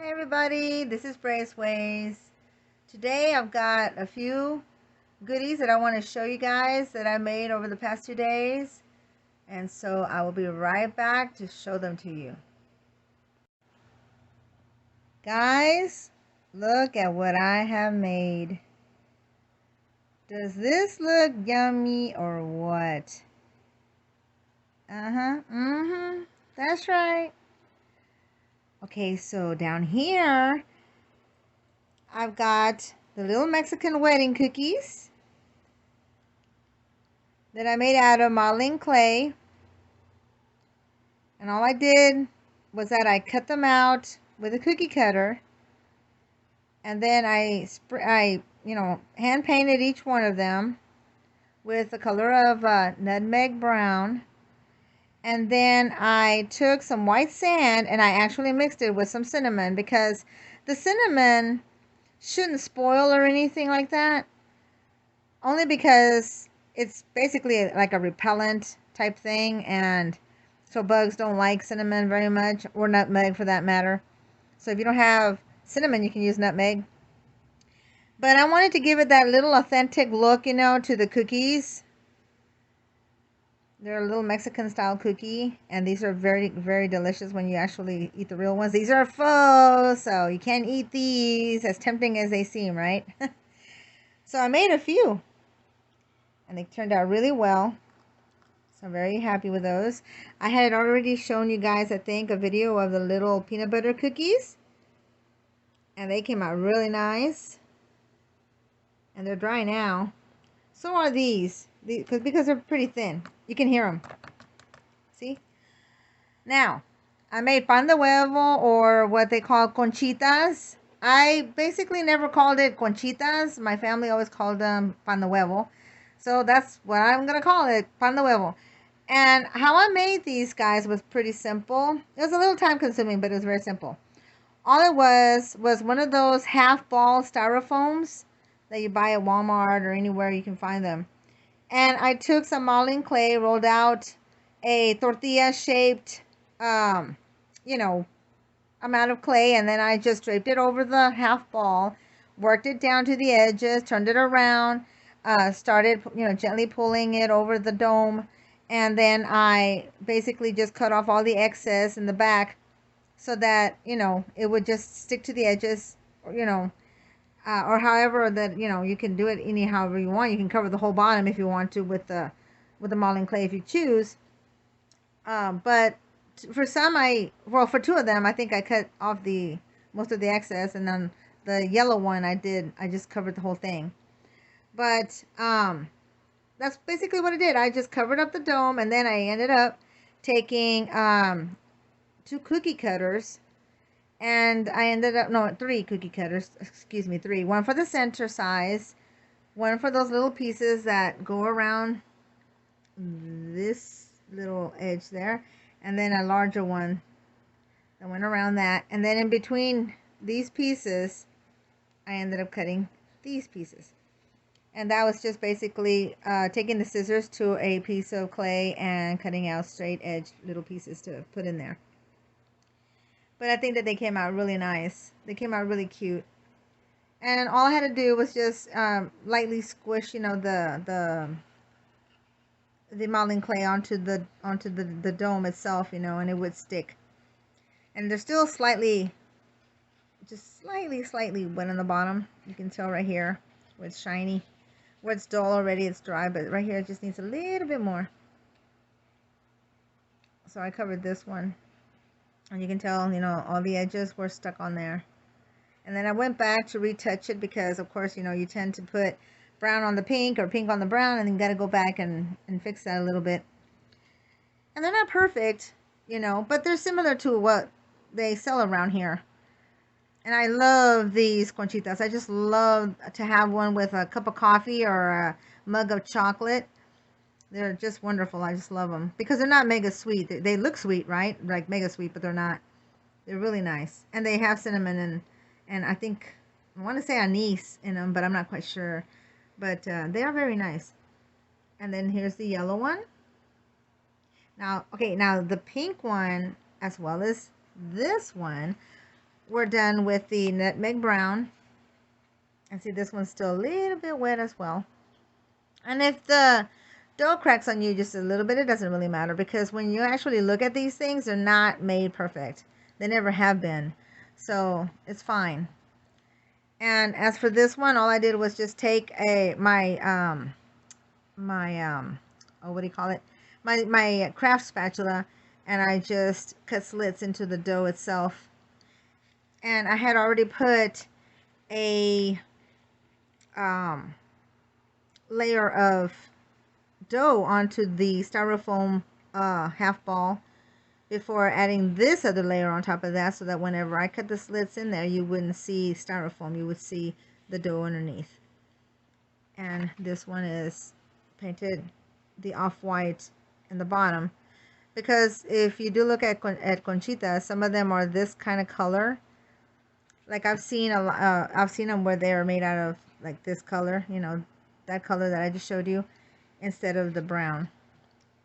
Hi everybody, this is Brey's Ways. Today I've got a few goodies that I want to show you guys that I made over the past 2 days. And so I will be right back to show them to you. Guys, look at what I have made. Does this look yummy or what? That's right. Okay, so down here I've got the little Mexican wedding cookies that I made out of modeling clay. And all I did was that I cut them out with a cookie cutter, and then I hand painted each one of them with the color of nutmeg brown. And then I took some white sand and I actually mixed it with some cinnamon, because the cinnamon shouldn't spoil or anything like that, only because it's basically like a repellent type thing, and so bugs don't like cinnamon very much, or nutmeg for that matter. So if you don't have cinnamon, you can use nutmeg. But I wanted to give it that little authentic look, to the cookies. They're a little Mexican style cookie, and these are very, very delicious when you actually eat the real ones. These are faux, so you can't eat these, as tempting as they seem, right? So I made a few, and they turned out really well. So I'm very happy with those. I had already shown you guys, I think, a video of the little peanut butter cookies, and they came out really nice. And they're dry now. So are these, because they're pretty thin. You can hear them. See? Now, I made pan de huevo, or what they call conchitas. I basically never called it conchitas. My family always called them pan de huevo. So that's what I'm going to call it, pan de huevo. And how I made these guys was pretty simple. It was a little time consuming, but it was very simple. All it was one of those half ball styrofoams that you buy at Walmart or anywhere you can find them. And I took some modeling clay, rolled out a tortilla shaped, amount of clay, and then I just draped it over the half ball, worked it down to the edges, turned it around, started, gently pulling it over the dome, and then I basically just cut off all the excess in the back so that, it would just stick to the edges, or however that, you can do it any however you want. You can cover the whole bottom if you want to with the modeling clay if you choose. But for some, for two of them, I think I cut off the most of the excess, and then the yellow one I just covered the whole thing. But that's basically what I did. I just covered up the dome, and then I ended up taking 2 cookie cutters, and I ended up, no, 3 cookie cutters, excuse me, 3. One for the center size, one for those little pieces that go around this little edge there, and then a larger one that went around that. And then in between these pieces, I ended up cutting these pieces. And that was just basically taking the scissors to a piece of clay and cutting out straight edge little pieces to put in there. But I think that they came out really nice. They came out really cute. And all I had to do was just lightly squish, the modeling clay onto the dome itself, and it would stick. And they're still slightly wet on the bottom. You can tell right here where it's shiny. Where it's dull already, it's dry, but right here it just needs a little bit more. So I covered this one, and you can tell, all the edges were stuck on there. And then I went back to retouch it, because of course, you tend to put brown on the pink or pink on the brown, and then you got to go back and fix that a little bit. And they're not perfect, but they're similar to what they sell around here. And I love these conchitas. I just love to have one with a cup of coffee or a mug of chocolate. They're just wonderful. I just love them because they're not mega sweet. They look sweet, right? Like mega sweet, but they're not. They're really nice. And they have cinnamon and I think, I want to say anise in them, but I'm not quite sure. But they are very nice. And then here's the yellow one. Now, okay, now the pink one, as well as this one, we're done with the nutmeg brown. And see, this one's still a little bit wet as well. And if the dough cracks on you just a little bit, it doesn't really matter, because when you actually look at these things, they're not made perfect. They never have been. So it's fine. And as for this one, all I did was just take my oh, what do you call it? My craft spatula, and I just cut slits into the dough itself. And I had already put a layer of dough onto the styrofoam half ball before adding this other layer on top of that, so that whenever I cut the slits in there, you wouldn't see styrofoam, you would see the dough underneath. And this one is painted the off-white in the bottom, because if you do look at Conchita, some of them are this kind of color. Like I've seen I've seen them where they are made out of like this color, you know, that color that I just showed you, instead of the brown.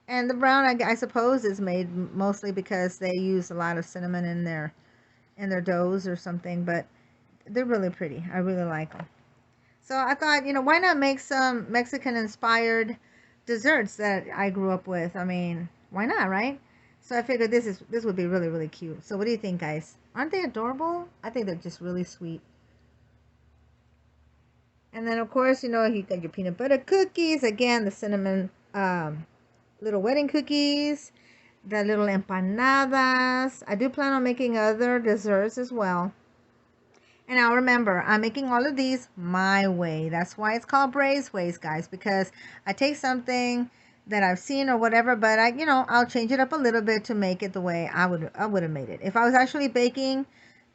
And the brown, I suppose, is made mostly because they use a lot of cinnamon in their doughs or something. But they're really pretty. I really like them. So I thought, you know, why not make some Mexican-inspired desserts that I grew up with? I mean, why not, right? So I figured this would be really, really cute. So what do you think, guys? Aren't they adorable? I think they're just really sweet. And then, of course, you know, you got your peanut butter cookies. Again, the cinnamon little wedding cookies, the little empanadas. I do plan on making other desserts as well. And now remember, I'm making all of these my way. That's why it's called Brey's Ways, guys, because I take something that I've seen or whatever, but I'll change it up a little bit to make it the way I would have made it. If I was actually baking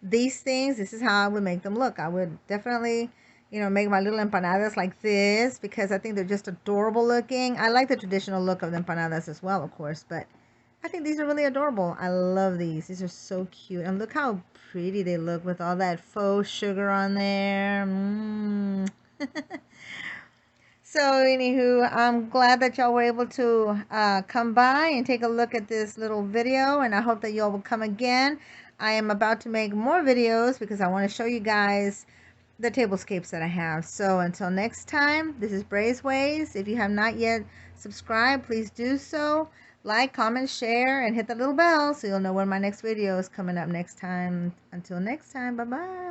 these things, this is how I would make them look. I would definitely, make my little empanadas like this, because I think they're just adorable looking. I like the traditional look of the empanadas as well, of course, but I think these are really adorable. I love these. These are so cute. And look how pretty they look with all that faux sugar on there. So, anywho, I'm glad that y'all were able to come by and take a look at this little video, and I hope that y'all will come again. I am about to make more videos because I want to show you guys the tablescapes that I have. So until next time, this is Brey's Ways. If you have not yet subscribed, please do so. Like, comment, share, and hit the little bell so you'll know when my next video is coming up next time. Until next time, bye-bye.